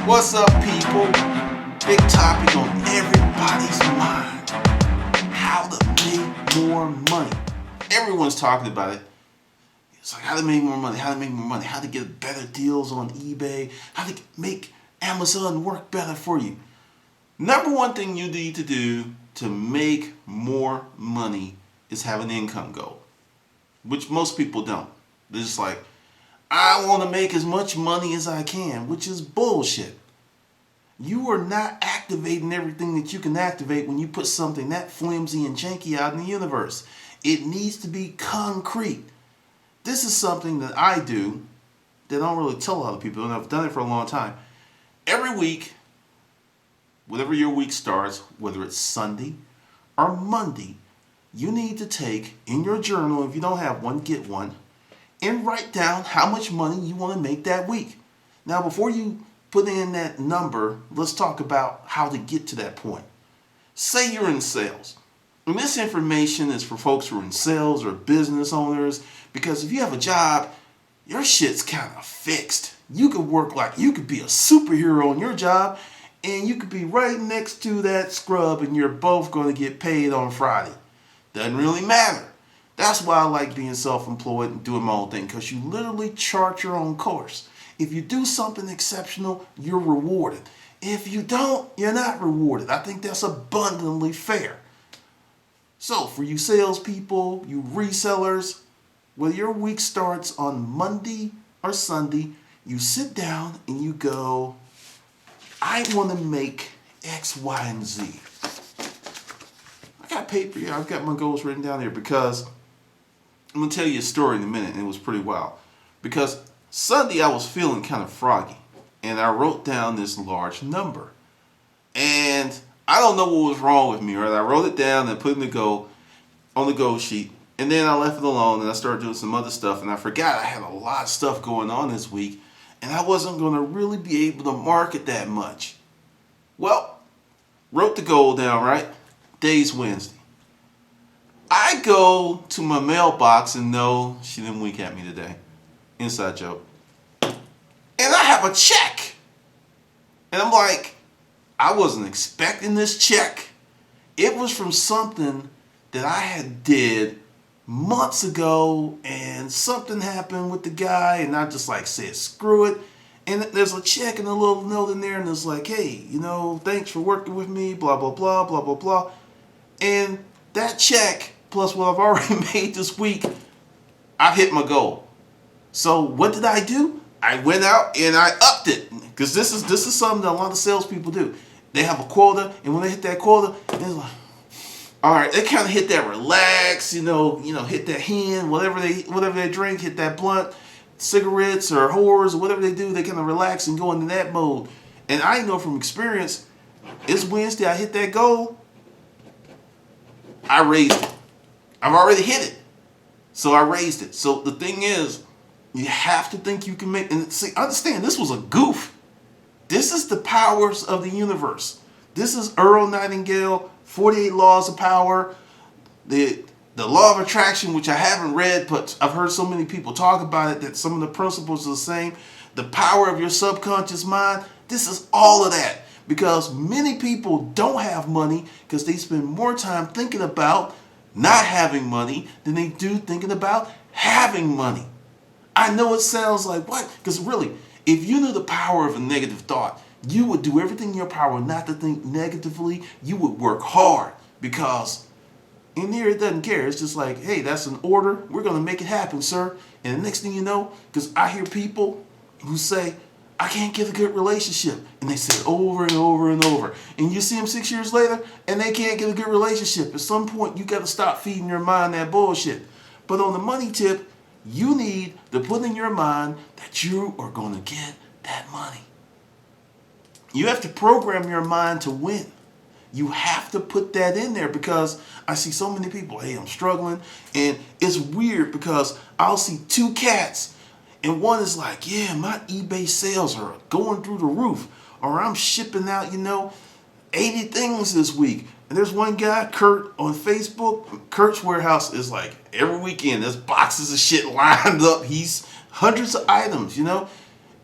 What's up, people? Big topic on everybody's mind. How to make more money. Everyone's talking about it. It's like how to make more money, how to make more money, how to get better deals on eBay, how to make Amazon work better for you. Number one thing you need to do to make more money is have an income goal, which most people don't. They're just like, I want to make as much money as I can, which is bullshit. You are not activating everything that you can activate when you put something that flimsy and janky out in the universe. It needs to be concrete. This is something that I do that I don't really tell a lot of people, and I've done it for a long time. Every week, whatever your week starts, whether it's Sunday or Monday, you need to take in your journal, if you don't have one, get one, and write down how much money you want to make that week. Now, before you put in that number, let's talk about how to get to that point. Say you're in sales. And this information is for folks who are in sales or business owners, because if you have a job, your shit's kind of fixed. You could work like you could be a superhero on your job, and you could be right next to that scrub, and you're both going to get paid on Friday. Doesn't really matter. That's why I like being self-employed and doing my own thing, because you literally chart your own course. If you do something exceptional, you're rewarded. If you don't, you're not rewarded. I think that's abundantly fair. So for you salespeople, you resellers, whether your week starts on Monday or Sunday, you sit down and you go, I want to make X, Y, and Z. I got paper here. I've got my goals written down here because I'm going to tell you a story in a minute, and it was pretty wild. Because Sunday I was feeling kind of froggy, and I wrote down this large number. And I don't know what was wrong with me, right? I wrote it down and put it on the goal sheet, and then I left it alone, and I started doing some other stuff, and I forgot I had a lot of stuff going on this week, and I wasn't going to really be able to market that much. Well, wrote the goal down, right? Day's Wednesday. I go to my mailbox and no, she didn't wink at me today. Inside joke. And I have a check. And I'm like, I wasn't expecting this check. It was from something that I had did months ago, and something happened with the guy, and I just like said, screw it. And there's a check and a little note in there, and it's like, hey, thanks for working with me, blah, blah, blah, blah, blah, blah. And that check, plus what I've already made this week, I've hit my goal. So what did I do? I went out and I upped it, because this is something that a lot of salespeople do. They have a quota, and when they hit that quota, they're like, all right, they kind of hit that relax, hit that hen, whatever they drink, hit that blunt, cigarettes or whores or whatever they do, they kind of relax and go into that mode. And I know from experience, it's Wednesday, I hit that goal, I raised it. I've already hit it. So I raised it. So the thing is, you have to think you can make, and see, understand this was a goof. This is the powers of the universe. This is Earl Nightingale, 48 Laws of Power, the Law of Attraction, which I haven't read, but I've heard so many people talk about it that some of the principles are the same. The power of your subconscious mind. This is all of that. Because many people don't have money because they spend more time thinking about not having money than they do thinking about having money. I know it sounds like what? Because really, if you knew the power of a negative thought, you would do everything in your power not to think negatively. You would work hard, because in here it doesn't care. It's just like, hey, that's an order. We're going to make it happen, sir. And the next thing you know, because I hear people who say, I can't get a good relationship. And they say it over and over and over. And you see them 6 years later, and they can't get a good relationship. At some point, you got to stop feeding your mind that bullshit. But on the money tip, you need to put in your mind that you are going to get that money. You have to program your mind to win. You have to put that in there, because I see so many people, hey, I'm struggling. And it's weird because I'll see two cats, and one is like, yeah, my eBay sales are going through the roof, or I'm shipping out, 80 things this week. And there's one guy, Kurt, on Facebook. Kurt's warehouse is like every weekend there's boxes of shit lined up. He's hundreds of items,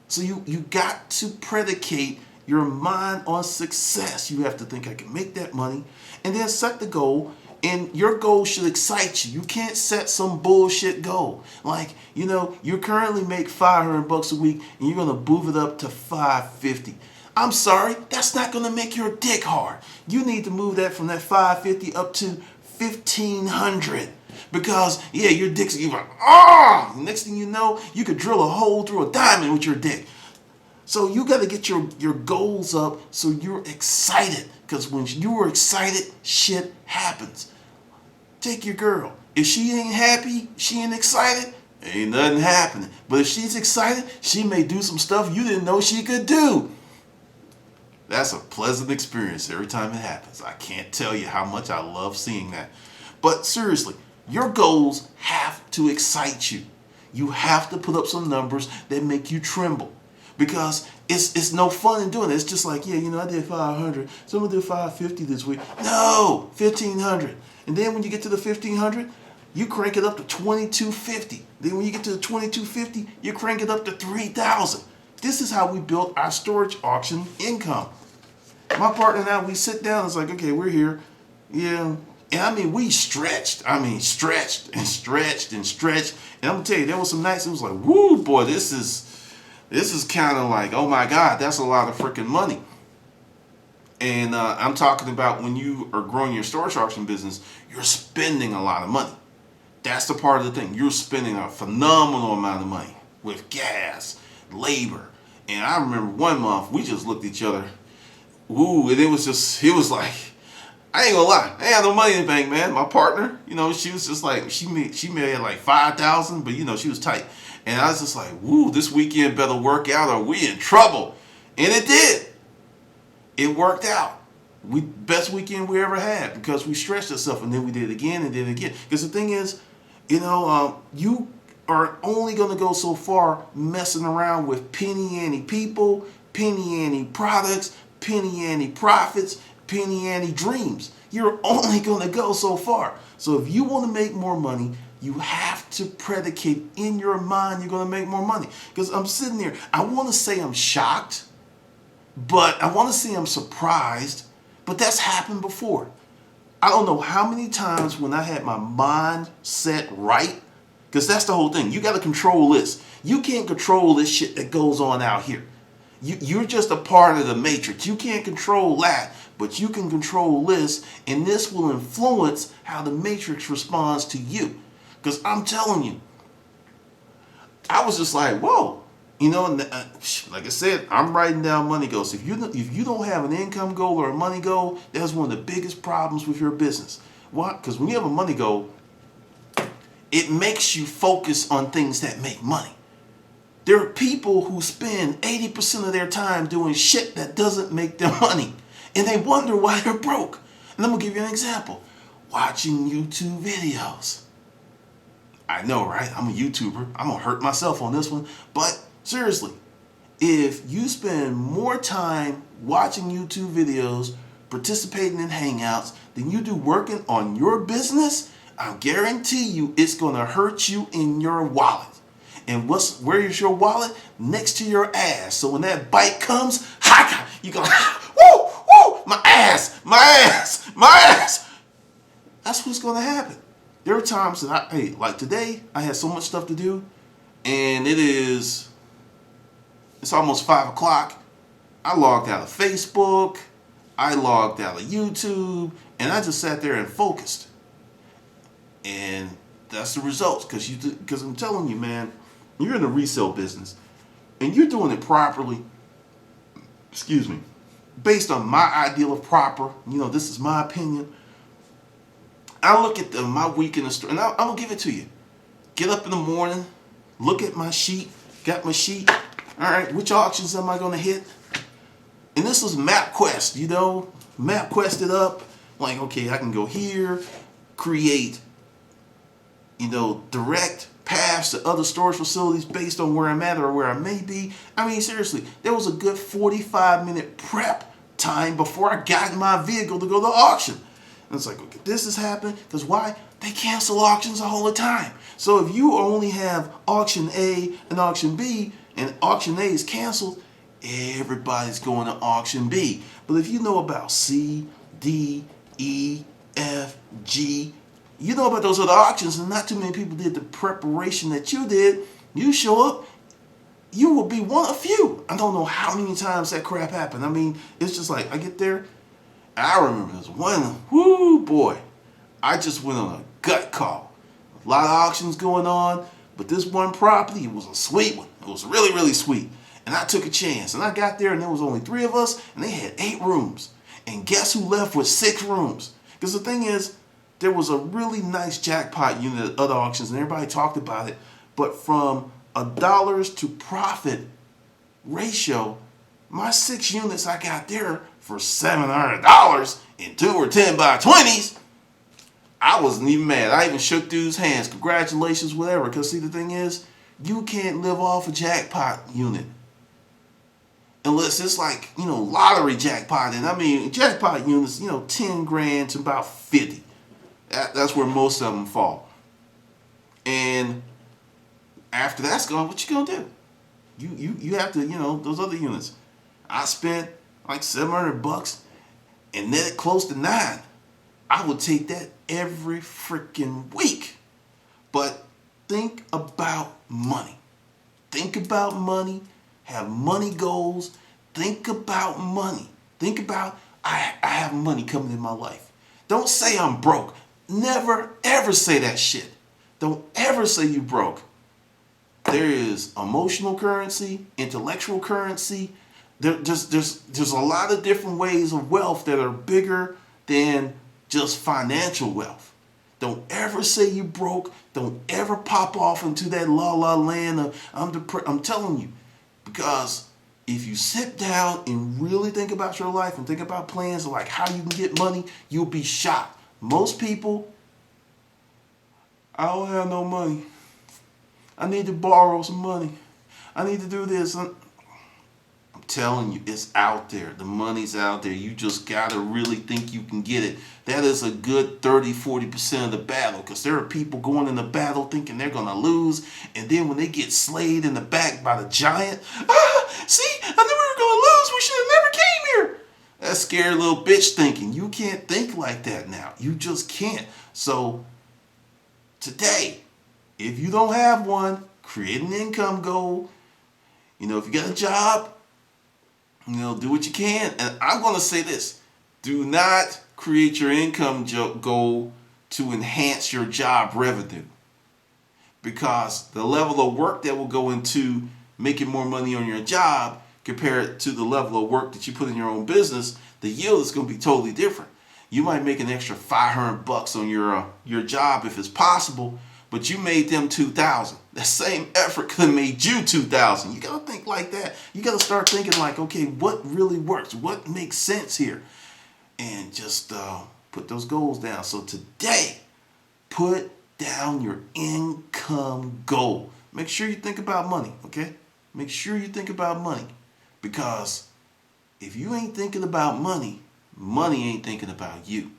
So you got to predicate your mind on success. You have to think, I can make that money, and then set the goal. And your goal should excite you. You can't set some bullshit goal. Like, you currently make $500 a week and you're gonna move it up to $550. I'm sorry, that's not gonna make your dick hard. You need to move that from that $550 up to $1,500. Because your dick's, you're like, next thing you know, you could drill a hole through a diamond with your dick. So you got to get your goals up so you're excited. Because when you are excited, shit happens. Take your girl. If she ain't happy, she ain't excited, ain't nothing happening. But if she's excited, she may do some stuff you didn't know she could do. That's a pleasant experience every time it happens. I can't tell you how much I love seeing that. But seriously, your goals have to excite you. You have to put up some numbers that make you tremble. Because it's no fun in doing it. It's just like, I did 500, so I'm going to do 550 this week. No, 1,500. And then when you get to the 1,500, you crank it up to 2,250. Then when you get to the 2,250, you crank it up to 3,000. This is how we built our storage auction income. My partner and I, we sit down, it's like, okay, we're here. Yeah. And we stretched. Stretched and stretched and stretched. And I'm going to tell you, there was some nights it was like, woo, boy, this is kind of like, oh my God, that's a lot of freaking money. And I'm talking about when you are growing your storage auction business, you're spending a lot of money. That's the part of the thing. You're spending a phenomenal amount of money with gas, labor. And I remember one month, we just looked at each other. Ooh, and it was like, I ain't gonna lie, I ain't had no money in the bank, man. My partner, she was just like, she may have like 5,000, but she was tight. And I was just like, woo, this weekend better work out or we in trouble. And it did. It worked out. Best weekend we ever had because we stretched ourselves and then we did it again and did it again. Because the thing is, you are only going to go so far messing around with penny ante people, penny ante products, penny ante profits, penny ante dreams. You're only going to go so far. So if you want to make more money, you have to predicate in your mind you're going to make more money. Because I'm sitting there, I want to say I'm shocked, but I want to say I'm surprised, but that's happened before. I don't know how many times when I had my mind set right, because that's the whole thing. You got to control this. You can't control this shit that goes on out here. You're just a part of the matrix. You can't control that, but you can control this, and this will influence how the matrix responds to you. Because I'm telling you, I was just like, whoa. Like I said, I'm writing down money goals. If you don't have an income goal or a money goal, that's one of the biggest problems with your business. Why? Because when you have a money goal, it makes you focus on things that make money. There are people who spend 80% of their time doing shit that doesn't make them money. And they wonder why they're broke. And I'm going to give you an example. Watching YouTube videos. I know, right? I'm a YouTuber. I'm going to hurt myself on this one. But seriously, if you spend more time watching YouTube videos, participating in hangouts, than you do working on your business, I guarantee you it's going to hurt you in your wallet. And where is your wallet? Next to your ass. So when that bite comes, you go, woo, woo, my ass. That's what's going to happen. There are times that like today, I had so much stuff to do, and it's almost 5 o'clock. I logged out of Facebook, I logged out of YouTube, and I just sat there and focused. And that's the results, because I'm telling you, man, you're in the resale business, and you're doing it properly, based on my ideal of proper, this is my opinion. I look at my week in the store, and I'm going to give it to you. Get up in the morning, look at my sheet, got my sheet. All right, which auctions am I going to hit? And this was MapQuest, MapQuest it up. Like, okay, I can go here, create, direct paths to other storage facilities based on where I'm at or where I may be. Seriously, there was a good 45-minute prep time before I got in my vehicle to go to the auction. And it's like, okay, this is happening because why? They cancel auctions all the time. So if you only have auction A and auction B, and auction A is canceled, everybody's going to auction B. But if you know about C, D, E, F, G, you know about those other auctions, and not too many people did the preparation that you did, you show up, you will be one of few. I don't know how many times that crap happened. I mean, it's just like, I get there, I remember this one, whoo boy, I just went on a gut call. A lot of auctions going on, but this one property, it was a sweet one. It was really, really sweet. And I took a chance, and I got there, and there was only 3 of us, and they had 8 rooms. And guess who left with 6 rooms? Because the thing is, there was a really nice jackpot unit at other auctions, and everybody talked about it. But from a dollars to profit ratio, my 6 units I got there for $700 and 2 were 10 by 20s. I wasn't even mad. I even shook dude's hands. Congratulations, whatever. Because see, the thing is, you can't live off a jackpot unit. Unless it's like, lottery jackpot. And I mean, jackpot units, 10 grand to about 50. That's where most of them fall. And after that's gone, what you gonna do? You have to, those other units. I spent like $700 and netted close to 9. I would take that every freaking week. But think about money. Think about money. Have money goals. Think about money. Think about, I have money coming in my life. Don't say I'm broke. Never, ever say that shit. Don't ever say you broke. There is emotional currency, intellectual currency. There's a lot of different ways of wealth that are bigger than just financial wealth. Don't ever say you broke. Don't ever pop off into that la la land of I'm telling you, because if you sit down and really think about your life and think about plans of like how you can get money, you'll be shocked. Most people, I don't have no money. I need to borrow some money. I need to do this. I'm telling you, it's out there. The money's out there. You just gotta really think you can get it. That is a good 30-40% of the battle, because there are people going in the battle thinking they're gonna lose, and then when they get slayed in the back by the giant, see, I knew we were gonna lose. We should have never came here. That scared little bitch thinking. You can't think like that now. You just can't. So today, if you don't have one, create an income goal. If you got a job, do what you can. And I'm going to say this. Do not create your income goal to enhance your job revenue. Because the level of work that will go into making more money on your job compared to the level of work that you put in your own business, the yield is going to be totally different. You might make an extra $500 on your job if it's possible, but you made them $2,000. That same effort could have made you $2,000. You gotta think like that. You gotta start thinking like, okay, what really works? What makes sense here? And just put those goals down. So today, put down your income goal. Make sure you think about money, okay? Make sure you think about money. Because if you ain't thinking about money, money ain't thinking about you.